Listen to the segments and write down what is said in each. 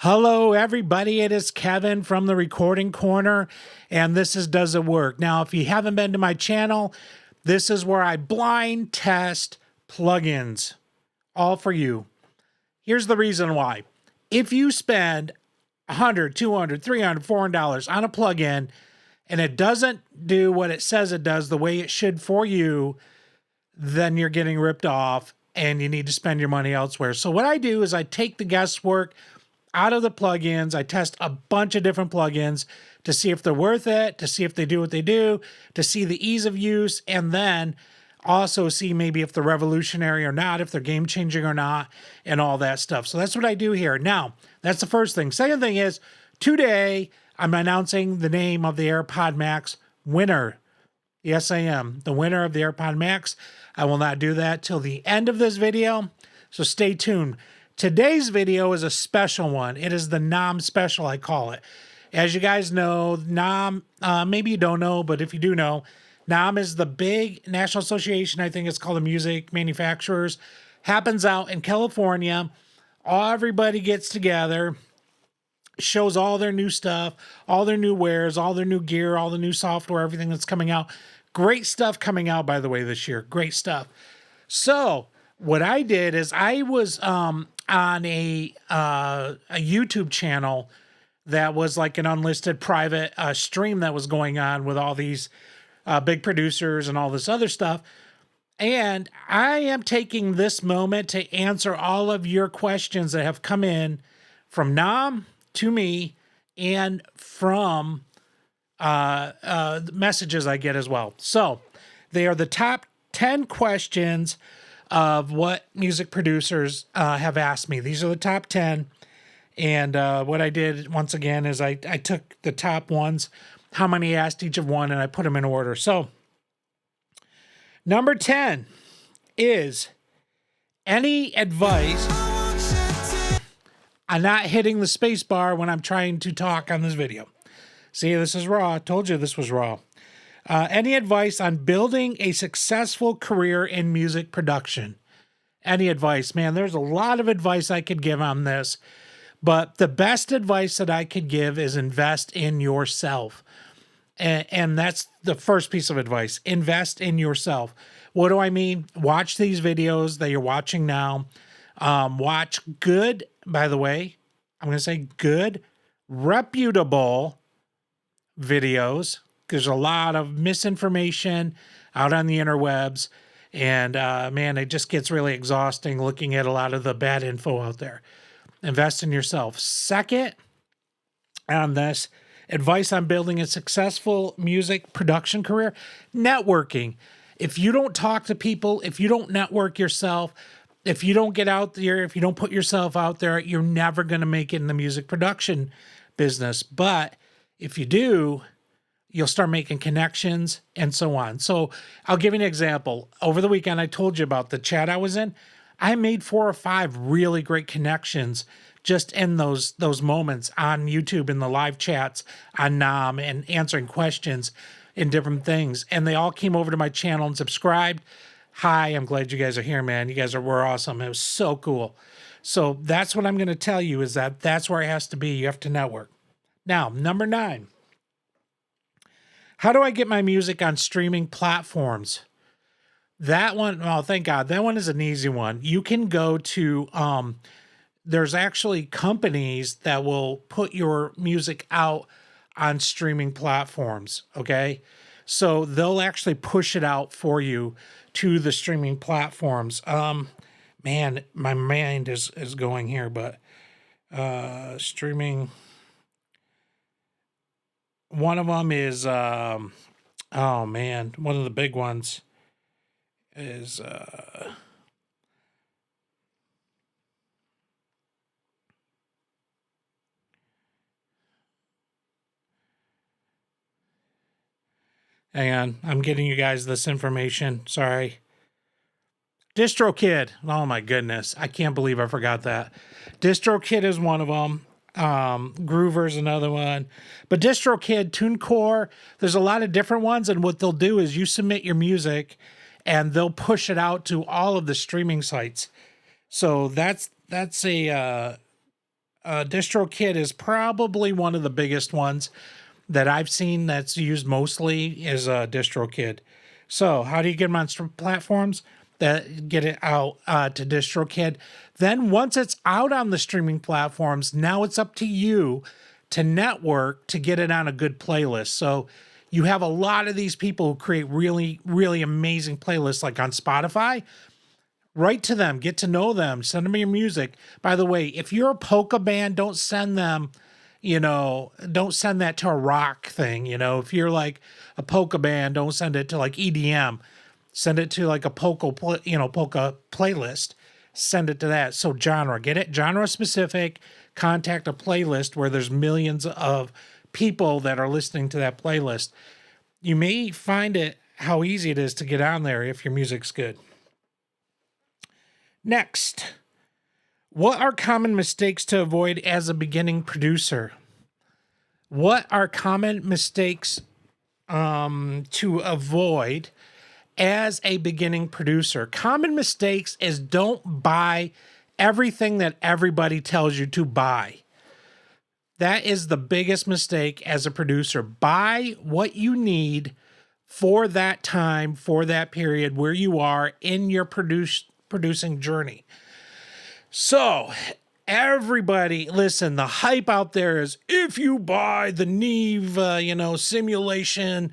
Hello, everybody. It is Kevin from the Recording Corner, and this is Does It Work? Now, if you haven't been to my channel, this is where I blind test plugins, all for you. Here's the reason why. If you spend $100, $200, $300, $400 on a plugin, and it doesn't do what it says it does the way it should for you, then you're getting ripped off and you need to spend your money elsewhere. So what I do is I take the guesswork out of the plugins. I test a bunch of different plugins to see if they're worth it, to see if they do what they do, to see the ease of use, and then also see maybe if they're revolutionary or not, if they're game changing or not, and all that stuff. So that's what I do here. Now, that's the first thing. Second thing is, today I'm announcing the name of the AirPod Max winner. Yes, I am the winner of the AirPod Max. I will not do that till the end of this video, so stay tuned. Today's video is a special one. It is the NAMM Special, I call it. As you guys know, NAMM, maybe you don't know, but if you do know, NAMM is the big national association, I think it's called, the music manufacturers. Happens out in California. Everybody gets together, shows all their new stuff, all their new wares, all their new gear, all the new software, everything that's coming out. Great stuff coming out, by the way, this year. Great stuff. So what I did is I was on a YouTube channel that was like an unlisted private stream that was going on with all these big producers and all this other stuff. And I am taking this moment to answer all of your questions that have come in from NAMM to me and from messages I get as well. So they are the top 10 questions of what music producers have asked me. These are the top 10. And what I did, once again, is I took the top ones, how many asked each of one, and I put them in order. So number 10 is, any advice on not hitting the space bar when I'm trying to talk on this video? See, this is raw. I told you this was raw. Any advice on building a successful career in music production? Any advice? Man, there's a lot of advice I could give on this, but the best advice that I could give is invest in yourself. And that's the first piece of advice. Invest in yourself. What do I mean? Watch these videos that you're watching now. Watch good, by the way, I'm going to say good, reputable videos. There's a lot of misinformation out on the interwebs, and man, it just gets really exhausting looking at a lot of the bad info out there. Invest in yourself. Second, on this, advice on building a successful music production career: networking. If you don't talk to people, if you don't network yourself, if you don't get out there, if you don't put yourself out there, you're never going to make it in the music production business. But if you do, you'll start making connections and so on. So I'll give you an example. Over the weekend, I told you about the chat I was in. I made 4 or 5 really great connections just in those moments on YouTube, in the live chats on NAMM, and answering questions and different things. And they all came over to my channel and subscribed. Hi, I'm glad you guys are here, man. You guys were awesome. It was so cool. So that's what I'm going to tell you, is that that's where it has to be. You have to network. Now, number 9. How do I get my music on streaming platforms? That one, oh, thank God. That one is an easy one. You can go to, there's actually companies that will put your music out on streaming platforms, okay? So they'll actually push it out for you to the streaming platforms. Man, my mind is going here, but streaming... One of them is, oh man, one of the big ones is, hang on, I'm getting you guys this information. Sorry. DistroKid. Oh my goodness. I can't believe I forgot that. DistroKid is one of them. Groover's another one, but DistroKid, TuneCore, there's a lot of different ones. And what they'll do is you submit your music and they'll push it out to all of the streaming sites. So that's a DistroKid is probably one of the biggest ones that I've seen that's used mostly is DistroKid. So how do you get them on platforms that get it out to DistroKid? Then once it's out on the streaming platforms, now it's up to you to network to get it on a good playlist. So you have a lot of these people who create really, really amazing playlists like on Spotify. Write to them, get to know them, send them your music. By the way, if you're a polka band, don't send them, don't send that to a rock thing. If you're like a polka band, don't send it to like EDM. Send it to like a polka playlist. Send it to that. So genre, get it? Genre specific, contact a playlist where there's millions of people that are listening to that playlist. You may find it how easy it is to get on there if your music's good. Next, what are common mistakes to avoid as a beginning producer? What are common mistakes to avoid as a beginning producer? Common mistakes is don't buy everything that everybody tells you to buy. That is the biggest mistake as a producer. Buy what you need for that time, for that period where you are in your producing journey. So everybody, listen, the hype out there is if you buy the Neve, simulation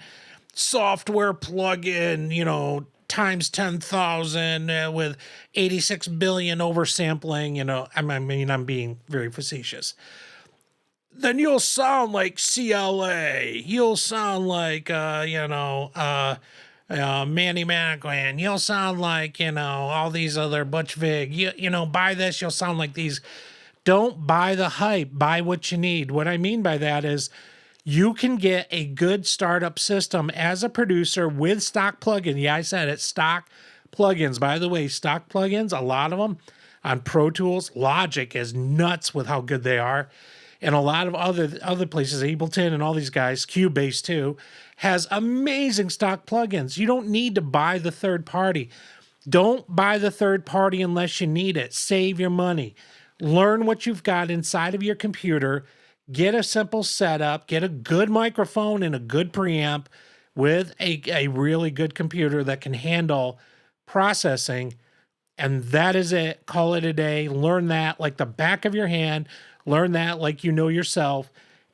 software plugin, times 10,000 with 86 billion oversampling, I'm being very facetious. Then you'll sound like CLA. You'll sound like, Manny Manquin. You'll sound like, all these other Butch Vig. Buy this, you'll sound like these. Don't buy the hype. Buy what you need. What I mean by that is you can get a good startup system as a producer with stock plugins. Yeah, I said it, stock plugins. By the way, stock plugins, a lot of them on Pro Tools, Logic is nuts with how good they are. And a lot of other places, Ableton and all these guys, Cubase too, has amazing stock plugins. You don't need to buy the third party. Don't buy the third party unless you need it. Save your money. Learn what you've got inside of your computer. Get a simple setup. Get a good microphone and a good preamp with a really good computer that can handle processing. And that is it. Call it a day. Learn that like the back of your hand. Learn that like you know yourself.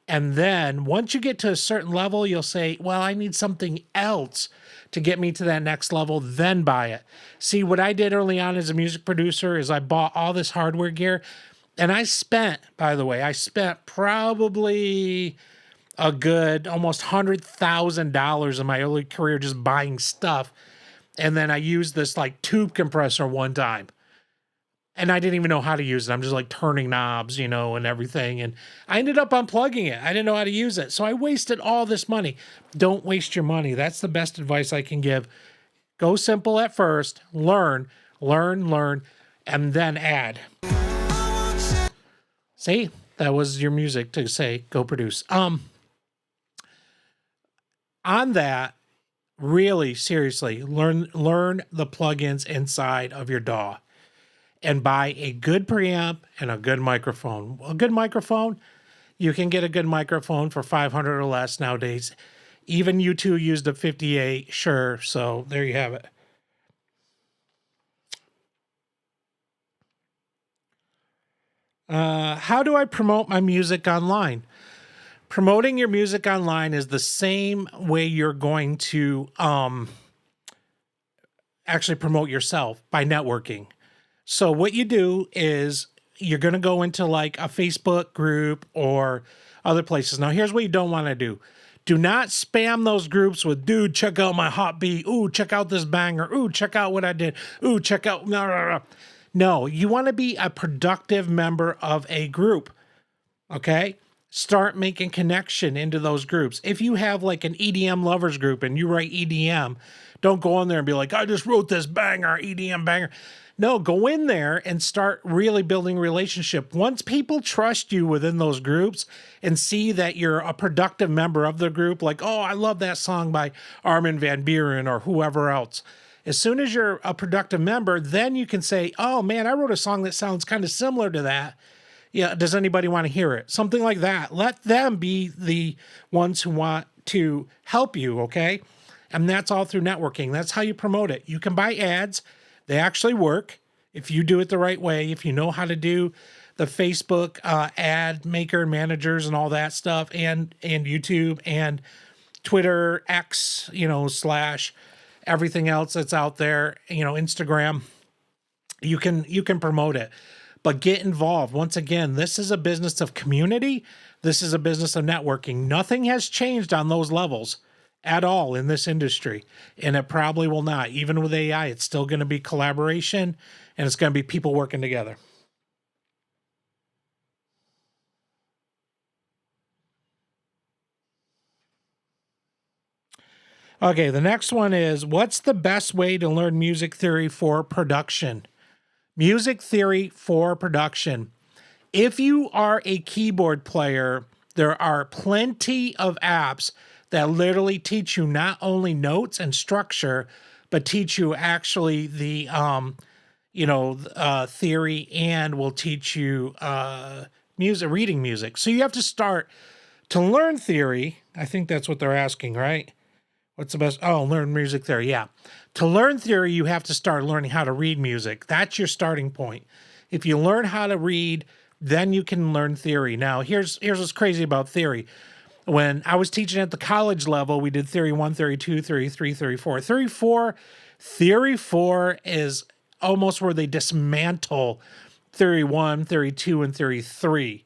And then once you get to a certain level, you'll say, well, I need something else to get me to that next level, then buy it. See, what I did early on as a music producer is I bought all this hardware gear. And I spent probably a good almost $100,000 in my early career just buying stuff. And then I used this like tube compressor one time. And I didn't even know how to use it. I'm just like turning knobs, and everything. And I ended up unplugging it. I didn't know how to use it. So I wasted all this money. Don't waste your money. That's the best advice I can give. Go simple at first. Learn, and then add. See, that was your music to say, go produce. On that, really seriously, learn the plugins inside of your DAW. And buy a good preamp and a good microphone. A good microphone, you can get a good microphone for $500 or less nowadays. Even U2 used a 58, sure. So there you have it. How do I promote my music online? Promoting your music online is the same way you're going to actually promote yourself, by networking. So what you do is you're going to go into like a Facebook group or other places. Now, here's what you don't want to do. Do not spam those groups with, dude, check out my hot beat. Ooh, check out this banger. Ooh, check out what I did. Ooh, check out. No, you want to be a productive member of a group. Okay? Start making connection into those groups. If you have like an EDM lovers group and you write EDM, don't go in there and be like, I just wrote this banger, EDM banger. No, go in there and start really building a relationship. Once people trust you within those groups and see that you're a productive member of the group, like, oh, I love that song by Armin van Buuren or whoever else. As soon as you're a productive member, then you can say, oh man, I wrote a song that sounds kind of similar to that. Yeah, does anybody want to hear it? Something like that. Let them be the ones who want to help you, okay? And that's all through networking. That's how you promote it. You can buy ads. They actually work if you do it the right way, if you know how to do the Facebook ad maker managers and all that stuff, and YouTube and Twitter, X, slash everything else that's out there, Instagram. You can promote it, but get involved. Once again, this is a business of community. This is a business of networking. Nothing has changed on those levels at all in this industry, and it probably will not. Even with AI, it's still going to be collaboration, and it's going to be people working together. Okay, the next one is, what's the best way to learn music theory for production? Music theory for production. If you are a keyboard player, there are plenty of apps that literally teach you not only notes and structure, but teach you actually the theory, and will teach you music, reading music. So you have to start to learn theory. I think that's what they're asking, right? What's the best? Oh, learn music theory. Yeah. To learn theory, you have to start learning how to read music. That's your starting point. If you learn how to read, then you can learn theory. Now, here's what's crazy about theory. When I was teaching at the college level, we did theory 1, theory 2, theory 3, theory 4. Theory 4 is almost where they dismantle theory 1, theory 2, and theory 3.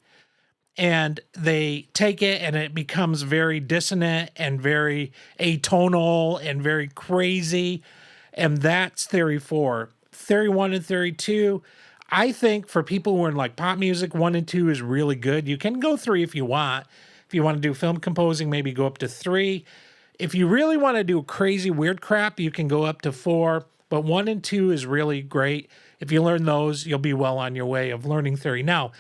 And they take it and it becomes very dissonant and very atonal and very crazy. And that's theory 4. Theory 1 and theory 2, I think for people who are in like pop music, 1 and 2 is really good. You can go 3 if you want. If you want to do film composing, maybe go up to 3. If you really want to do crazy weird crap, you can go up to 4. But 1 and 2 is really great. If you learn those, you'll be well on your way of learning theory. Now,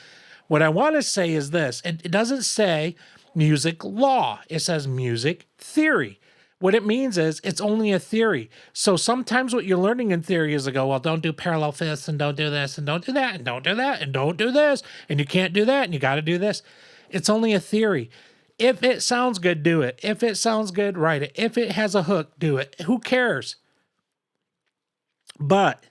what I want to say is this. It doesn't say music law. It says music theory. What it means is it's only a theory. So sometimes what you're learning in theory is to go, well, don't do parallel fifths, and don't do this, and don't do that, and don't do that, and don't do this, and you can't do that, and you got to do this. It's only a theory. If it sounds good, do it. If it sounds good, write it. If it has a hook, do it. Who cares? But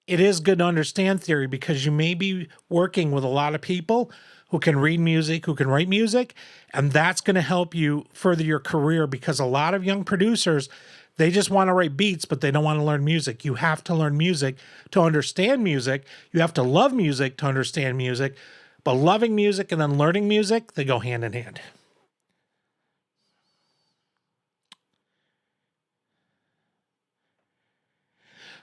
it is good to understand theory, because you may be working with a lot of people who can read music, who can write music, and that's going to help you further your career, because a lot of young producers, they just want to write beats, but they don't want to learn music. You have to learn music to understand music. You have to love music to understand music, but loving music and then learning music, they go hand in hand.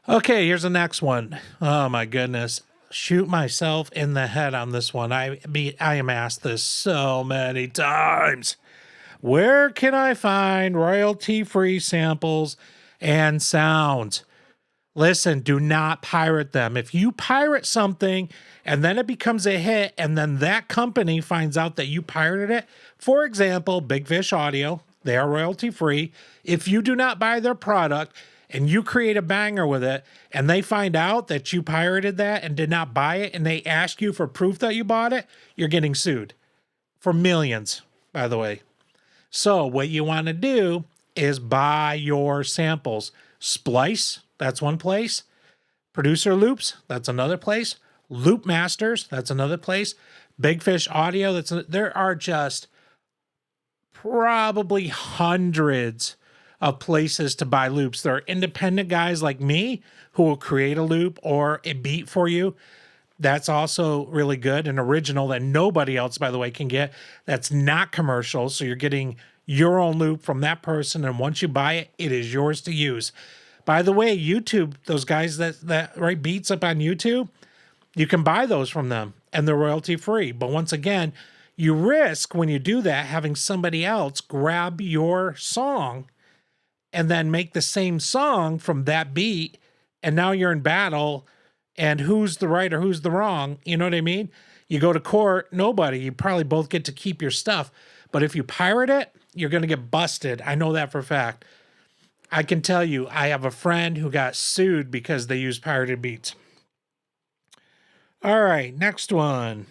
Okay, here's the next one. Oh my goodness. Shoot myself in the head on this one. I am asked this so many times. Where can I find royalty-free samples and sounds? Listen, do not pirate them. If you pirate something and then it becomes a hit, and then that company finds out that you pirated it, for example, Big Fish Audio, they are royalty free. If you do not buy their product and you create a banger with it, and they find out that you pirated that and did not buy it, and they ask you for proof that you bought it, you're getting sued for millions, by the way. So what you want to do is buy your samples. Splice, that's one place. Producer Loops, that's another place. Loop Masters, that's another place. Big Fish Audio, there are just probably hundreds of places to buy loops. There are independent guys like me who will create a loop or a beat for you. That's also really good. An original that nobody else, by the way, can get. That's not commercial. So you're getting your own loop from that person. And once you buy it, it is yours to use. By the way, YouTube, those guys that write beats up on YouTube, you can buy those from them and they're royalty free. But once again, you risk when you do that having somebody else grab your song and then make the same song from that beat. And now you're in battle, and who's the right or who's the wrong? You know what I mean? You go to court, nobody. You probably both get to keep your stuff. But if you pirate it, you're going to get busted. I know that for a fact. I can tell you, I have a friend who got sued because they used pirated beats. All right, next one.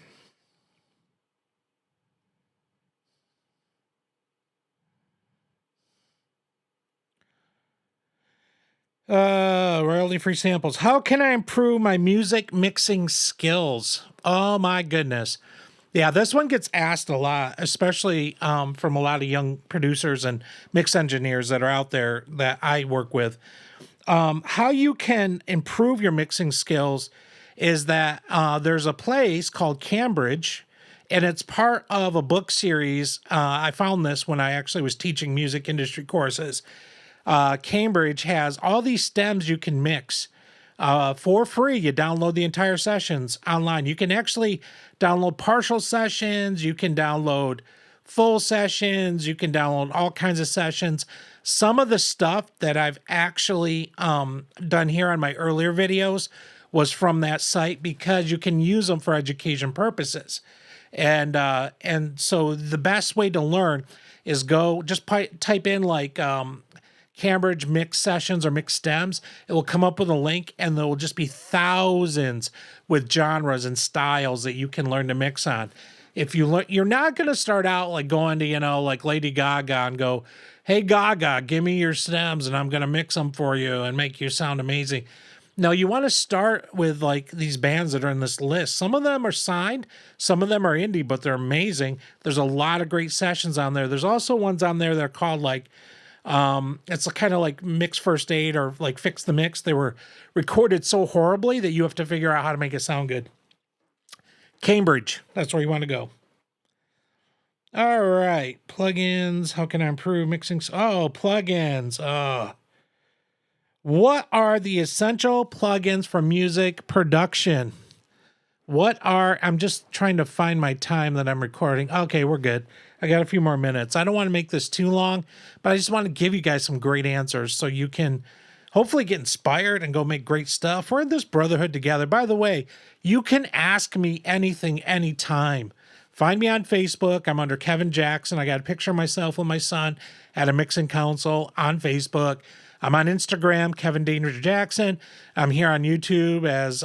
Royalty-free samples. How can I improve my music mixing skills? Oh my goodness. Yeah, this one gets asked a lot, especially from a lot of young producers and mix engineers that are out there that I work with. How you can improve your mixing skills is that there's a place called Cambridge, and it's part of a book series. I found this when I actually was teaching music industry courses. Cambridge has all these stems you can mix for free. You download the entire sessions online. You can actually download partial sessions. You can download full sessions. You can download all kinds of sessions. Some of the stuff that I've actually done here on my earlier videos was from that site because you can use them for education purposes. And so the best way to learn is go just type in like Cambridge mix sessions or mix stems. It will come up with a link, and there will just be thousands with genres and styles that you can learn to mix on. If you learn, you're not going to start out like going to, like Lady Gaga and go, "Hey Gaga, give me your stems and I'm going to mix them for you and make you sound amazing." No, you want to start with like these bands that are in this list. Some of them are signed, some of them are indie, but they're amazing. There's a lot of great sessions on there. There's also ones on there that are called like it's kind of like Mix First Aid or like Fix the Mix. They were recorded so horribly that you have to figure out how to make it sound good. Cambridge, that's where you want to go. All right, plugins. How can I improve mixing? Oh, plugins. What are the essential plugins for music production? I'm just trying to find my time that I'm recording. Okay, we're good. I got a few more minutes. I don't want to make this too long, but I just want to give you guys some great answers so you can hopefully get inspired and go make great stuff. We're in this brotherhood together. By the way, you can ask me anything, anytime. Find me on Facebook. I'm under Kevin Jackson. I got a picture of myself with my son at a mixing council on Facebook. I'm on Instagram, Kevin Danger Jackson. I'm here on YouTube as,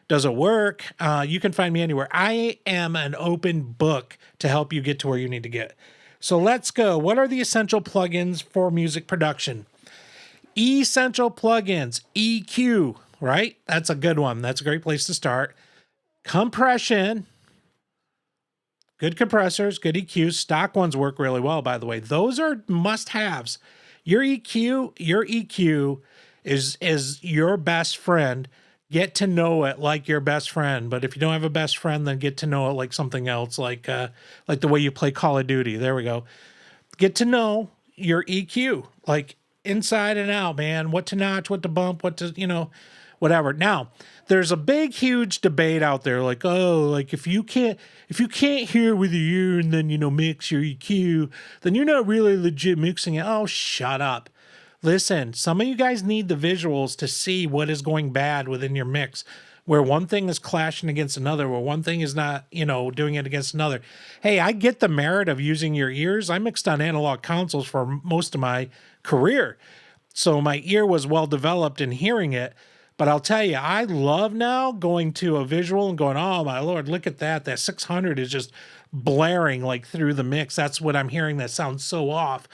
does it work? You can find me anywhere. I am an open book to help you get to where you need to get. So let's go. What are the essential plugins for music production? Essential plugins, EQ, right? That's a good one. That's a great place to start. Compression, good compressors, good EQs. Stock ones work really well, by the way. Those are must-haves. Your EQ is your best friend. Get to know it like your best friend. But if you don't have a best friend, then get to know it like something else, like the way you play Call of Duty. There we go. Get to know your EQ, like inside and out, man. What to notch, what to bump, what to, whatever. Now, there's a big, huge debate out there, like, oh, like if you can't hear with your ear and then, mix your EQ, then you're not really legit mixing it. Oh, shut up. Listen, some of you guys need the visuals to see what is going bad within your mix, where one thing is clashing against another, where one thing is not, doing it against another. Hey, I get the merit of using your ears. I mixed on analog consoles for most of my career, so my ear was well developed in hearing it. But I'll tell you, I love now going to a visual and going, oh my Lord, look at that. That 600 is just blaring like through the mix. That's what I'm hearing that sounds so off.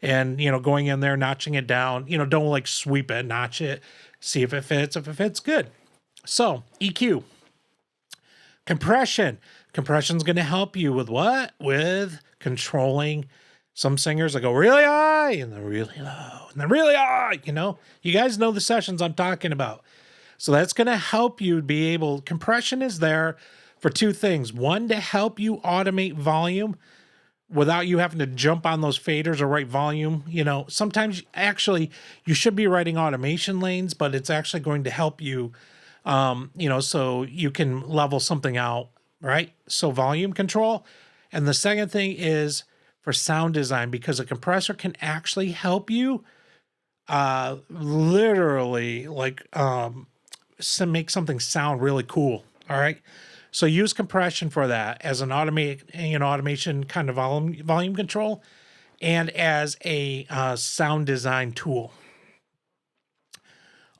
And, going in there, notching it down, don't like sweep it, notch it, see if it fits. If it fits, good. So EQ. Compression. Compression's going to help you with what? With controlling. Some singers that go really high and then really low and then really high, You guys know the sessions I'm talking about. So that's going to help you be able, compression is there for two things. One, to help you automate volume without you having to jump on those faders or write volume. Sometimes actually you should be writing automation lanes, but it's actually going to help you, so you can level something out, right? So volume control. And the second thing is for sound design, because a compressor can actually help you literally like make something sound really cool. All right. So use compression for that as an automation kind of volume control and as a sound design tool.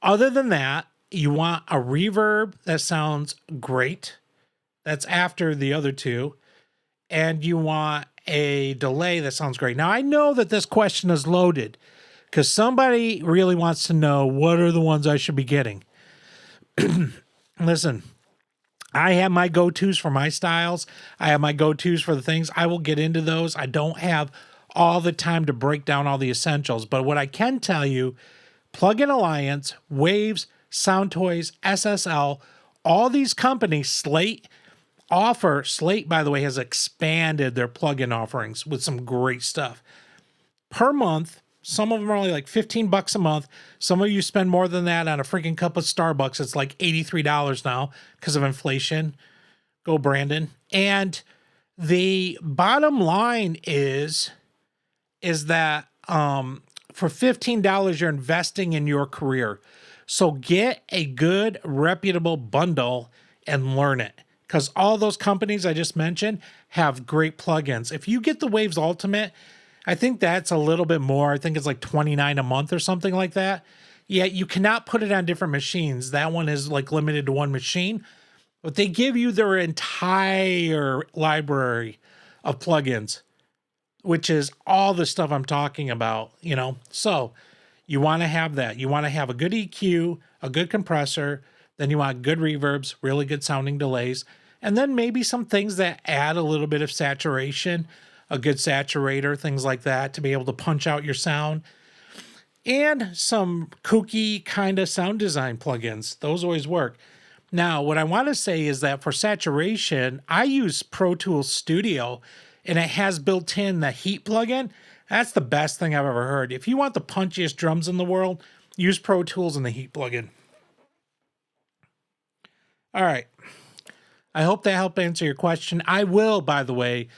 Other than that, you want a reverb that sounds great. That's after the other two. And you want a delay that sounds great. Now, I know that this question is loaded because somebody really wants to know what are the ones I should be getting. Listen, I have my go-tos for my styles. I have my go-tos for the things. I will get into those. I don't have all the time to break down all the essentials. But what I can tell you, Plug-in Alliance, Waves, Sound Toys, SSL, all these companies, Slate, by the way, has expanded their plug-in offerings with some great stuff. Per month, some of them are only like $15 a month. Some of you spend more than that on a freaking cup of Starbucks. It's like $83 now because of inflation. Go Brandon. And the bottom line is that for $15, you're investing in your career. So get a good, reputable bundle and learn it. Because all those companies I just mentioned have great plugins. If you get the Waves Ultimate, I think that's a little bit more. I think it's like $29 a month or something like that. Yeah, you cannot put it on different machines. That one is like limited to one machine. But they give you their entire library of plugins, which is all the stuff I'm talking about, you know. So you want to have that. You want to have a good EQ, a good compressor. Then you want good reverbs, really good sounding delays. And then maybe some things that add a little bit of saturation, a good saturator, things like that to be able to punch out your sound. And some kooky kind of sound design plugins. Those always work. Now, what I want to say is that for saturation, I use Pro Tools Studio, and it has built in the heat plugin. That's the best thing I've ever heard. If you want the punchiest drums in the world, use Pro Tools and the heat plugin. All right. I hope that helped answer your question. I will, by the way,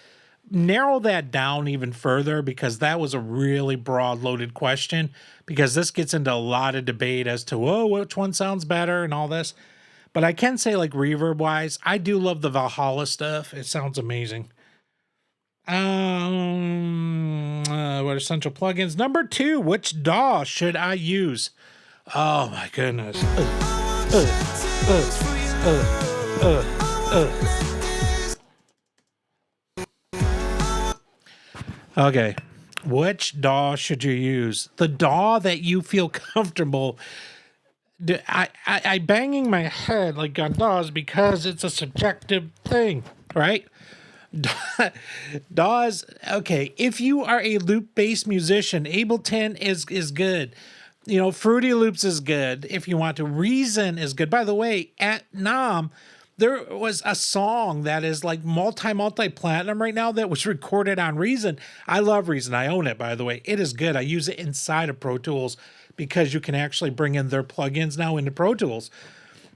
narrow that down even further because that was a really broad loaded question, because this gets into a lot of debate as to, which one sounds better and all this. But I can say, like, reverb wise, I do love the Valhalla stuff. It sounds amazing. What essential plugins? Number 2, which DAW should I use? Oh my goodness. Okay. Which DAW should you use? The DAW that you feel comfortable. I banging my head like on DAWs because it's a subjective thing, right? DAWs, okay. If you are a loop-based musician, Ableton is good. You know, Fruity Loops is good if you want to. Reason is good. By the way, at NAMM, there was a song that is like multi-platinum right now that was recorded on Reason. I love Reason. I own it, by the way. It is good. I use it inside of Pro Tools because you can actually bring in their plugins now into Pro Tools.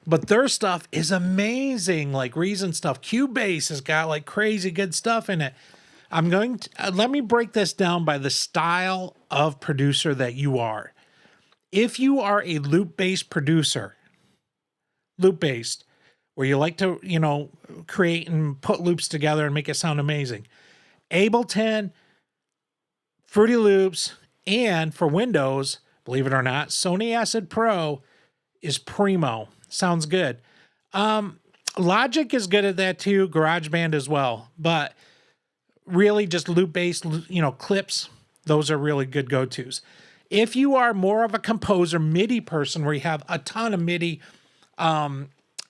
But their stuff is amazing, like Reason stuff. Cubase has got like crazy good stuff in it. I'm going to, let me break this down by the style of producer that you are. If you are a loop-based producer, loop-based, where you like to, you know, create and put loops together and make it sound amazing, Ableton, Fruity Loops, and for Windows, believe it or not, Sony Acid Pro is primo. Sounds good. Logic is good at that too, GarageBand as well, but really just loop-based, you know, clips, those are really good go-tos. If you are more of a composer, MIDI person, where you have a ton of MIDI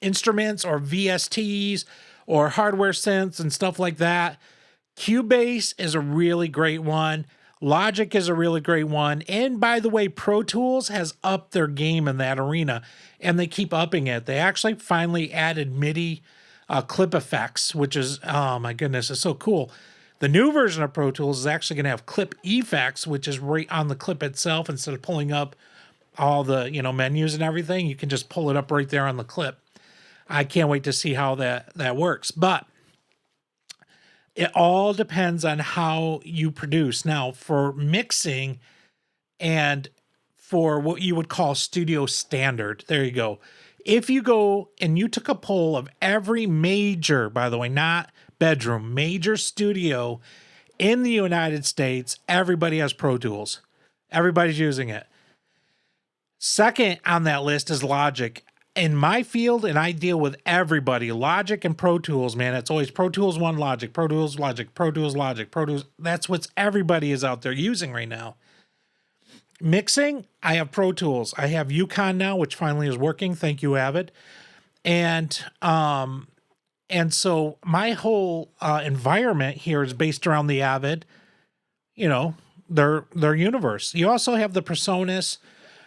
instruments or VSTs or hardware synths and stuff like that, Cubase is a really great one. Logic is a really great one. And by the way, Pro Tools has upped their game in that arena, and they keep upping it. They actually finally added MIDI clip effects, which is, oh my goodness, it's so cool. The new version of Pro Tools is actually going to have clip effects, which is right on the clip itself. Instead of pulling up all the, you know, menus and everything, you can just pull it up right there on the clip. I can't wait to see how that works. But it all depends on how you produce. Now, for mixing and for what you would call studio standard, there you go. If you go and you took a poll of every major, by the way, not bedroom, major studio in the United States, everybody has Pro Tools. Everybody's using it. Second on that list is Logic. In my field, and I deal with everybody, Logic and Pro Tools, man, it's always Pro Tools 1, Logic, Pro Tools, Logic, Pro Tools, Logic, Pro Tools. That's what everybody is out there using right now. Mixing, I have Pro Tools. I have Yukon now, which finally is working. Thank you, Avid. And so my whole environment here is based around the Avid, you know, their universe. You also have the Presonus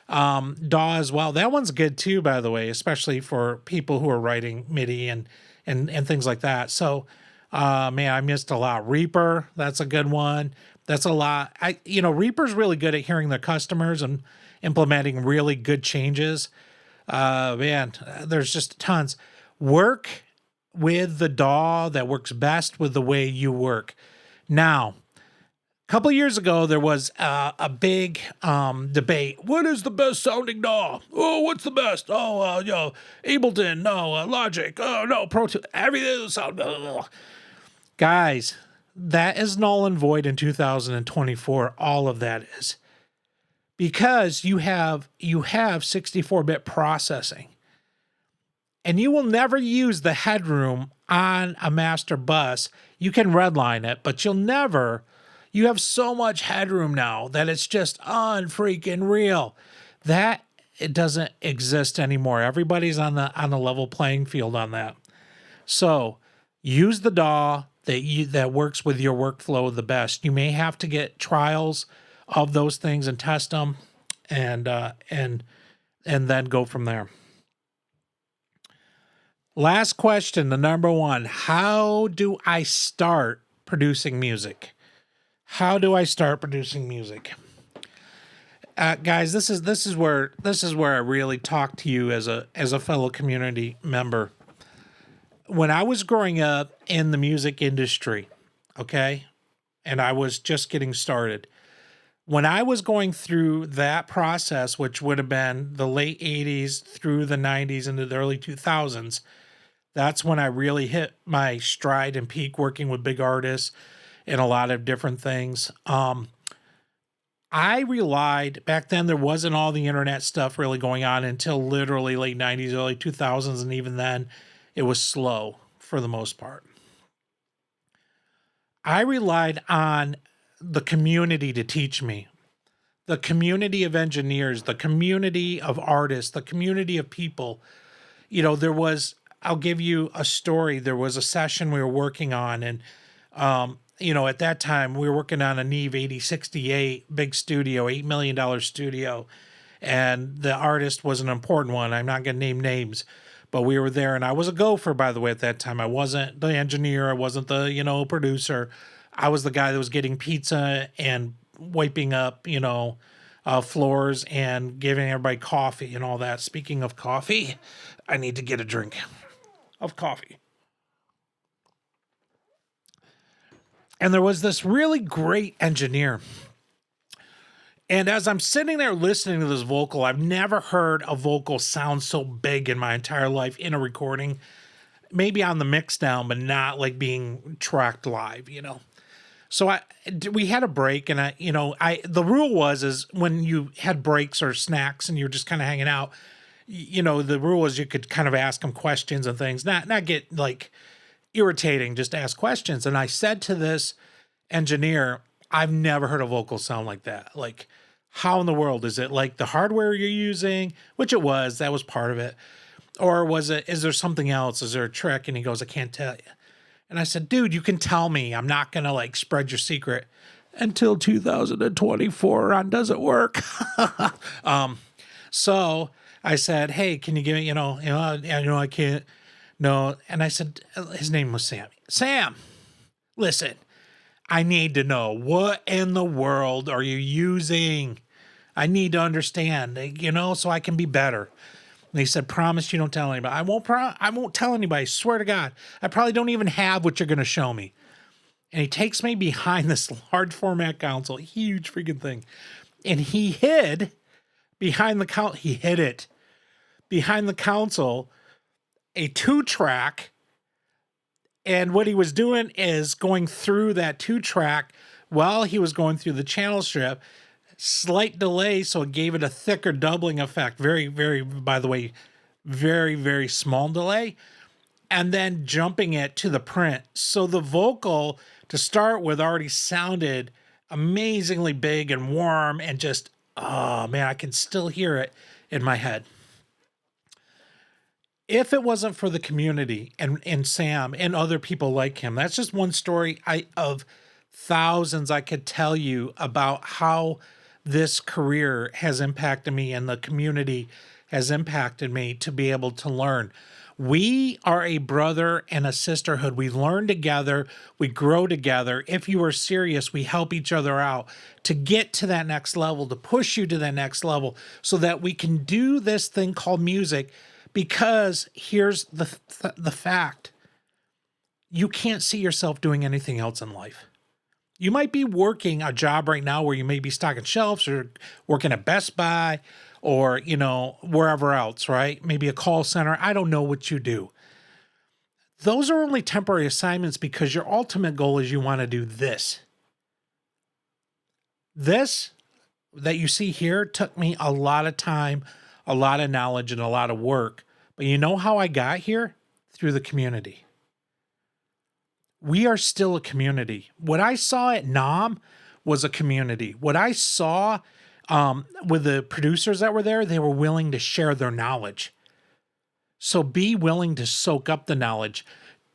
DAW as well. That one's good too, by the way, especially for people who are writing MIDI and things like that. So, man, I missed a lot. Reaper, that's a good one. That's a lot. Reaper's really good at hearing their customers and implementing really good changes. Man, there's just tons. Work with the DAW that works best with the way you work. Now, a couple years ago, there was a big debate. What is the best sounding DAW? Oh, what's the best? Oh, Ableton. No, Logic. Oh, no, Pro Tools. Everything sound. Guys, that is null and void in 2024. All of that is because you have 64-bit processing, and you will never use the headroom on a master bus. You can redline it, but you'll never. You have so much headroom now that it's just unfreaking real. That it doesn't exist anymore. Everybody's on the level playing field on that. So use the DAW that works with your workflow the best. You may have to get trials of those things and test them, and then go from there. Last question, the number one: how do I start producing music? How do I start producing music? Guys, this is where I really talk to you as a fellow community member. When I was growing up in the music industry, okay, and I was just getting started, when I was going through that process, which would have been the late 80s through the 90s into the early 2000s, that's when I really hit my stride and peak working with big artists and a lot of different things. I relied, back then there wasn't all the internet stuff really going on until literally late 90s, early 2000s, and even then it was slow for the most part. I relied on the community to teach me. The community of engineers, the community of artists, the community of people. I'll give you a story. There was a session we were working on, and at that time we were working on a Neve 8068 big studio, $8 million studio. And the artist was an important one. I'm not going to name names, but we were there, and I was a gopher, by the way, at that time. I wasn't the engineer. I wasn't the, producer. I was the guy that was getting pizza and wiping up, floors and giving everybody coffee and all that. Speaking of coffee, I need to get a drink of coffee. And there was this really great engineer. And as I'm sitting there listening to this vocal, I've never heard a vocal sound so big in my entire life in a recording. Maybe on the mix down, but not like being tracked live, So we had a break, and the rule is when you had breaks or snacks and you're just kind of hanging out, the rule was you could kind of ask them questions and things, not get like irritating, just ask questions. And I said to this engineer, I've never heard a vocal sound like that. Like, how in the world is it? Like the hardware you're using, which it was, that was part of it. Or is there something else? Is there a trick? And he goes, I can't tell you. And I said, dude, you can tell me. I'm not going to like spread your secret until 2024 on Does It Work? So I said, hey, can you give me, I can't. No. And I said, his name was Sam. Sam, listen, I need to know, what in the world are you using? I need to understand, so I can be better. And he said, promise you don't tell anybody. I won't tell anybody. Swear to God. I probably don't even have what you're going to show me. And he takes me behind this large format console, huge freaking thing. And he hid behind the console. He hid it behind the console, a 2-track. And what he was doing is going through that 2-track while he was going through the channel strip. Slight delay, so it gave it a thicker doubling effect. Very, very, by the way, very, very small delay. And then jumping it to the print. So the vocal, to start with, already sounded amazingly big and warm and just Oh man, I can still hear it in my head. If it wasn't for the community and Sam and other people like him, that's just one story of thousands I could tell you about how this career has impacted me and the community has impacted me to be able to learn. We are a brother and a sisterhood. We learn together, we grow together. If you are serious, we help each other out to get to that next level, to push you to that next level so that we can do this thing called music. Because here's the fact: you can't see yourself doing anything else in life. You might be working a job right now where you may be stocking shelves or working at Best Buy or, wherever else, right? Maybe a call center. I don't know what you do. Those are only temporary assignments because your ultimate goal is you want to do this. This that you see here took me a lot of time, a lot of knowledge, and a lot of work. But you know how I got here? Through the community. We are still a community. What I saw at NAMM was a community. What I saw with the producers that were there, they were willing to share their knowledge. So be willing to soak up the knowledge.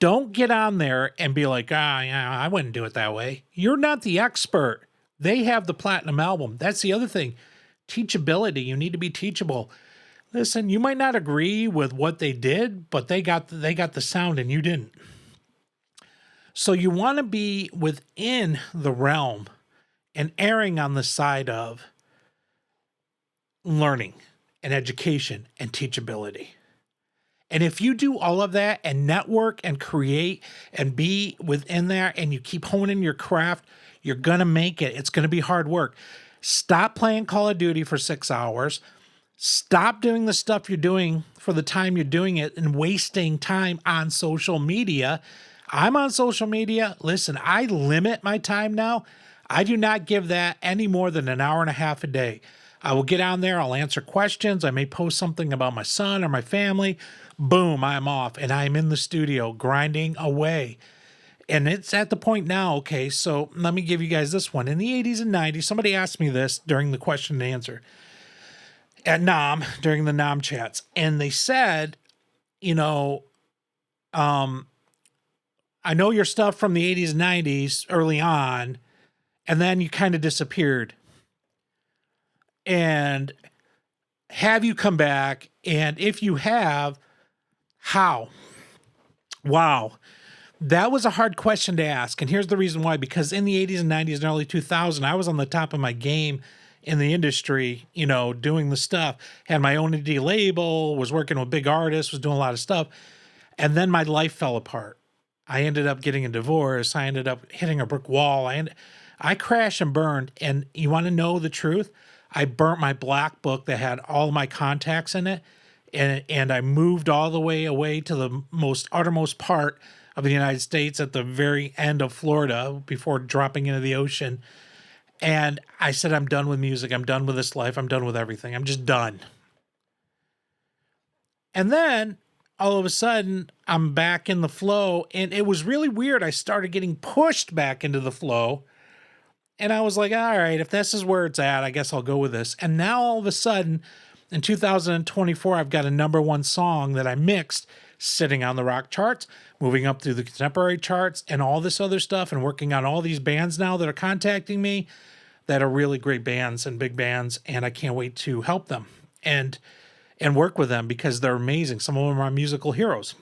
Don't get on there and be like, yeah, I wouldn't do it that way. You're not the expert. They have the platinum album. That's the other thing. Teachability. You need to be teachable. Listen, you might not agree with what they did, but they got the sound and you didn't. So you want to be within the realm and erring on the side of learning and education and teachability. And if you do all of that and network and create and be within there and you keep honing your craft, you're going to make it. It's going to be hard work. Stop playing Call of Duty for 6 hours. Stop doing the stuff you're doing for the time you're doing it and wasting time on social media. I'm on social media. Listen, I limit my time now. I do not give that any more than an hour and a half a day. I will get on there. I'll answer questions. I may post something about my son or my family. Boom, I'm off. And I'm in the studio grinding away. And it's at the point now, okay, so let me give you guys this one. In the 80s and 90s, somebody asked me this during the question and answer at NAMM, during the NAMM chats. And they said, I know your stuff from the 80s and 90s early on, and then you kind of disappeared. And have you come back? And if you have, how? Wow. That was a hard question to ask. And here's the reason why. Because in the 80s and 90s and early 2000s, I was on the top of my game in the industry, doing the stuff. Had my own indie label, was working with big artists, was doing a lot of stuff. And then my life fell apart. I ended up getting a divorce. I ended up hitting a brick wall. I crashed and burned. And you want to know the truth? I burnt my black book that had all my contacts in it. And I moved all the way away to the most uttermost part of the United States at the very end of Florida before dropping into the ocean. And I said, I'm done with music. I'm done with this life. I'm done with everything. I'm just done. And then all of a sudden, I'm back in the flow. And it was really weird. I started getting pushed back into the flow. And I was like, all right, if this is where it's at, I guess I'll go with this. And now all of a sudden, in 2024, I've got a #1 song that I mixed sitting on the rock charts, moving up through the contemporary charts and all this other stuff, and working on all these bands now that are contacting me that are really great bands and big bands. And I can't wait to help them and work with them because they're amazing. Some of them are musical heroes.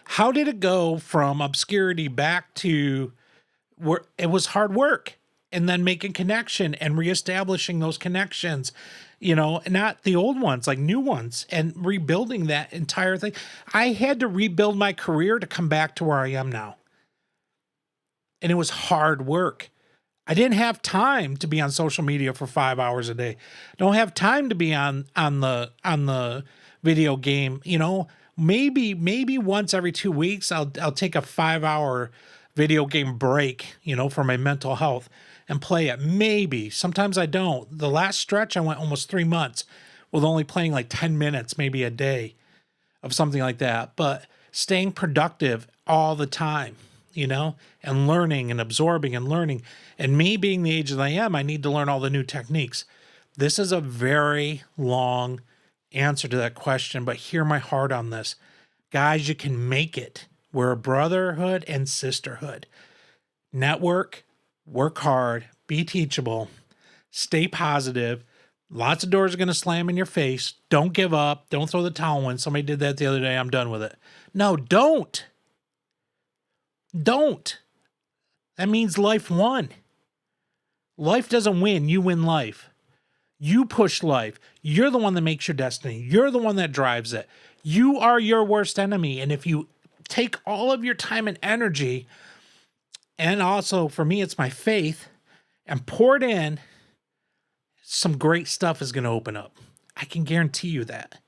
How did it go from obscurity back to where it was hard work and then making connection and reestablishing those connections, not the old ones, like new ones, and rebuilding that entire thing. I had to rebuild my career to come back to where I am now. And it was hard work. I didn't have time to be on social media for 5 hours a day. Don't have time to be on the video game. Maybe once every 2 weeks I'll take a 5-hour video game break, for my mental health and play it. Maybe. Sometimes I don't. The last stretch I went almost 3 months with only playing like 10 minutes, maybe a day of something like that. But staying productive all the time, and learning and absorbing and learning. And me being the age that I am, I need to learn all the new techniques. This is a very long answer to that question, but hear my heart on this. Guys, you can make it. We're a brotherhood and sisterhood. Network, work hard, be teachable, stay positive. Lots of doors are going to slam in your face. Don't give up. Don't throw the towel in. Somebody did that the other day. I'm done with it. No, don't. Don't. That means life won. Life doesn't win. You win life. You push life. You're the one that makes your destiny. You're the one that drives it. You are your worst enemy. And if you take all of your time and energy, and also for me, it's my faith, and pour it in, some great stuff is going to open up. I can guarantee you that.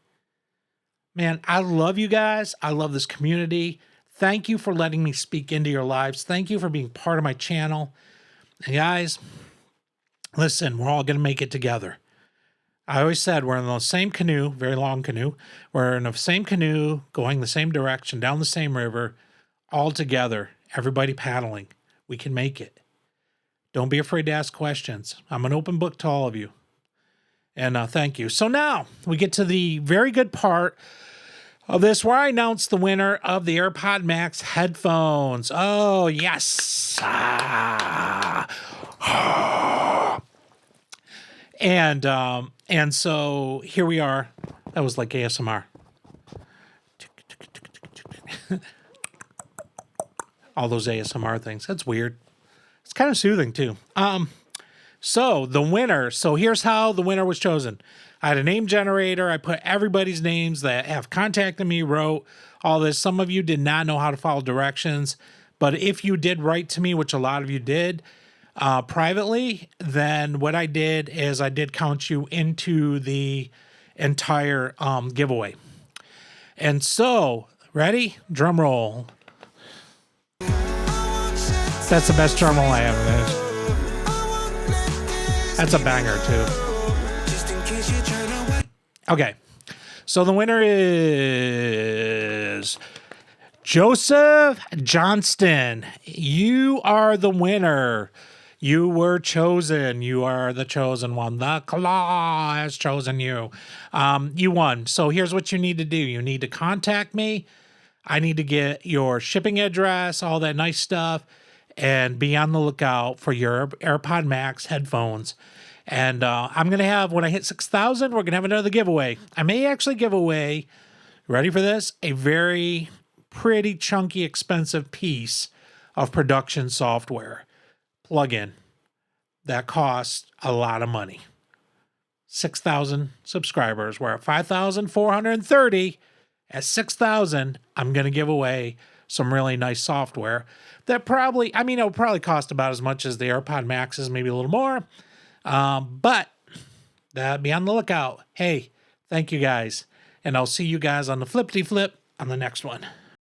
Man, I love you guys. I love this community. Thank you for letting me speak into your lives. Thank you for being part of my channel. And guys, listen, we're all going to make it together. I always said we're in the same canoe, very long canoe. We're in the same canoe, going the same direction, down the same river, all together, everybody paddling. We can make it. Don't be afraid to ask questions. I'm an open book to all of you. And thank you. So now we get to the very good part of this where I announce the winner of the AirPod Max headphones. Oh, yes. And so here we are. That was like ASMR. All those ASMR things. That's weird. It's kind of soothing too. So the winner. So here's how the winner was chosen. I had a name generator. I put everybody's names that have contacted me, wrote all this. Some of you did not know how to follow directions, but if you did write to me, which a lot of you did, privately, then what I did is I did count you into the entire giveaway. And so, ready? Drum roll. That's the best drum roll I ever did. That's a banger too. Okay, so the winner is Joseph Johnston. You are the winner. You were chosen. You are the chosen one. The claw has chosen you. You won. So here's what you need to do. You need to contact me. I need to get your shipping address, all that nice stuff, and be on the lookout for your AirPod Max headphones. And I'm going to have, when I hit 6,000, we're going to have another giveaway. I may actually give away, ready for this, a very pretty chunky, expensive piece of production software. Plug-in that costs a lot of money. 6,000 subscribers. We're at 5,430. At 6,000, I'm going to give away some really nice software that probably, I mean, it'll probably cost about as much as the AirPod Maxes, maybe a little more. But be on the lookout. Hey, thank you guys. And I'll see you guys on the flippity flip on the next one.